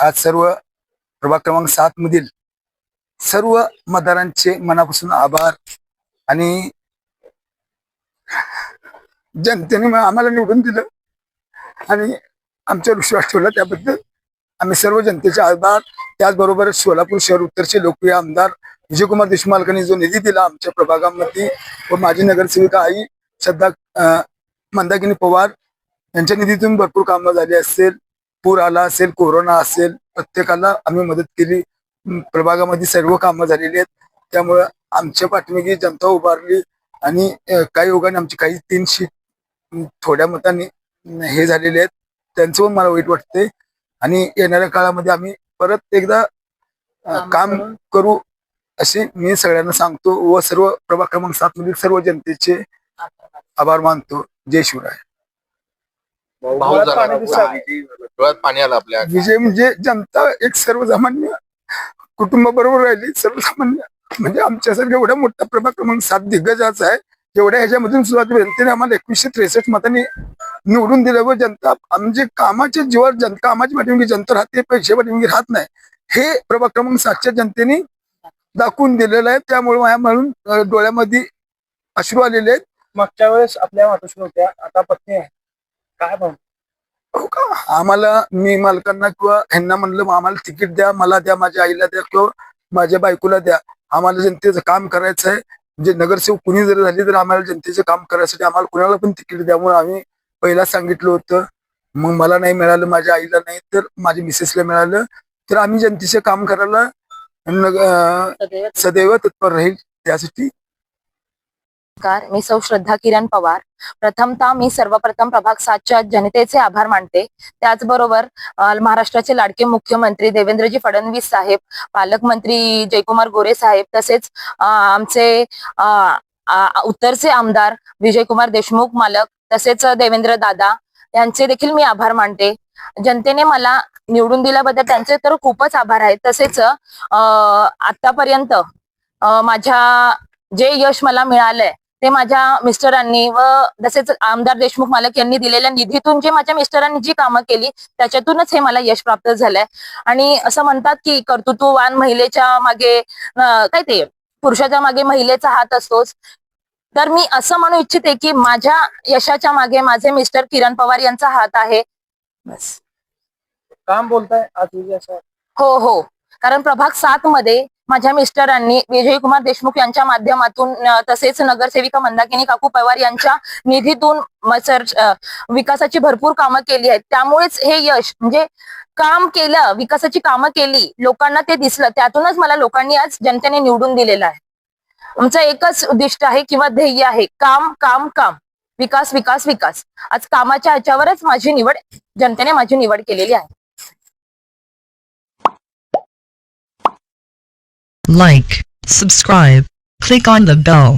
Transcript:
आज सर्व प्रभाग क्रमांक 7 मधील सर्व मतदारांचे मनापासून आभार आणि जनतेने आम्हाला निवडून दिलं आणि आमच्यावर विश्वास ठेवला त्याबद्दल आम्ही सर्व जनतेचे आभार. त्याचबरोबर सोलापूर शहर उत्तरचे लोकप्रिय आमदार विजयकुमार देशमुख मालकांनी जो निधी दिला आमच्या प्रभागामध्ये व माजी नगरसेविका आई श्रद्धा मंदाकिनी पवार यांच्या निधीतून भरपूर कामं झाली असेल. पूर आला असेल, कोरोना असेल, प्रत्येकाला आम्ही मदत केली. प्रभागामध्ये सर्व कामं झालेली आहेत. त्यामुळं आमच्या पाठीमागे जनता उभारली आणि काही योगाने आमची काही 3 शीट थोड्या मतांनी हे झालेले आहेत. त्यांचं पण मला वाईट वाटते आणि येणाऱ्या काळामध्ये आम्ही परत एकदा काम करू असे मी सगळ्यांना सांगतो व सर्व प्रभाग क्रमांक 7 मधील सर्व जनतेचे आभार मानतो. जय शिवराय. पाणी आलं आपल्या विजय म्हणजे जनता एक सर्वसामान्य कुटुंबाबरोबर राहिली. सर्वसामान्य म्हणजे आमच्यासारख्या एवढा मोठा प्रभाग क्रमांक 7 दिग्गजाचा आहे. एवढ्या ह्याच्यामधून सुद्धा जनतेने आम्हाला 2163 मतांनी निवडून दिलं व जनता म्हणजे कामाच्या जीवावर कामाची पाठीमागे जनता राहते, पैसे पाठीमागे राहत नाही हे प्रभाग क्रमांक 7च्या जनतेने दाखवून दिलेलं आहे. त्यामुळे माझ्या म्हणून डोळ्यामध्ये अश्रू आलेले आहेत. मागच्या वेळेस आपल्या मातोश्री होत्या, आता पत्नी आहे, काय म्हणून हो का आम्हाला मी मालकांना किंवा ह्यांना म्हणलं आम्हाला तिकीट द्या, मला द्या, माझ्या आईला द्या किंवा माझ्या बायकोला द्या, आम्हाला जनतेचं काम करायचं आहे. म्हणजे नगरसेवक कुणी जर झाली तर आम्हाला जनतेचं काम करायसाठी आम्हाला कुणाला पण तिकीट द्यामुळे आम्ही पहिला सांगितलं होतं. मग मला नाही मिळालं, माझ्या आईला नाही तर माझ्या मिसेसला मिळालं तर आम्ही जनतेचे काम करायला सदैव तत्पर राहील. त्यासाठी मी सौ श्रद्धा किरण पवार. प्रथमतः मी सर्वप्रथम प्रभाग 7च्या जनतेचे आभार मानते. त्याचबरोबर महाराष्ट्राचे लाडके मुख्यमंत्री देवेंद्रजी फडणवीस साहेब, पालकमंत्री जयकुमार गोरे साहेब, तसेच आमचे उत्तरचे आमदार विजयकुमार देशमुख मालक, तसेच देवेंद्र दादा यांचे देखील मी आभार मानते. जनतेने मला निवडून दिल्याबद्दल त्यांचे तर खूपच आभार आहेत. तसेच आतापर्यंत माझ्या जे यश मला मिळालंय ते माझ्या मिस्टरांनी व तसेच आमदार देशमुख मालक यांनी दिलेल्या निधीतून जे माझ्या मिस्टरांनी जी कामं केली त्याच्यातूनच हे मला यश प्राप्त झालंय. आणि असं म्हणतात की कर्तृत्ववान महिलेच्या मागे काय ते पुरुषाच्या मागे महिलेचा हात असतोच. तर मी असं म्हणू इच्छिते की माझ्या यशाच्या मागे माझे मिस्टर किरण पवार यांचा हात आहे. बस. काम बोलताय आज विजय असं हो, कारण प्रभाग 7 मध्ये माझ्या मिस्टरांनी विजयकुमार देशमुख यांच्या माध्यमातून तसेच नगरसेविका मंदाकिनी काकू पवार यांच्या निधीतून विकासाची भरपूर कामं केली आहेत. त्यामुळेच हे यश म्हणजे काम केलं, विकासाची कामं केली, लोकांना ते दिसलं, त्यातूनच मला लोकांनी आज जनतेने निवडून दिलेलं आहे. आमचं एकच उद्दिष्ट आहे किंवा ध्येय आहे, काम काम काम, विकास विकास विकास. आज कामाच्या ह्याच्यावरच माझी निवड, जनतेने माझी निवड केलेली आहे. Like, subscribe, click on the bell.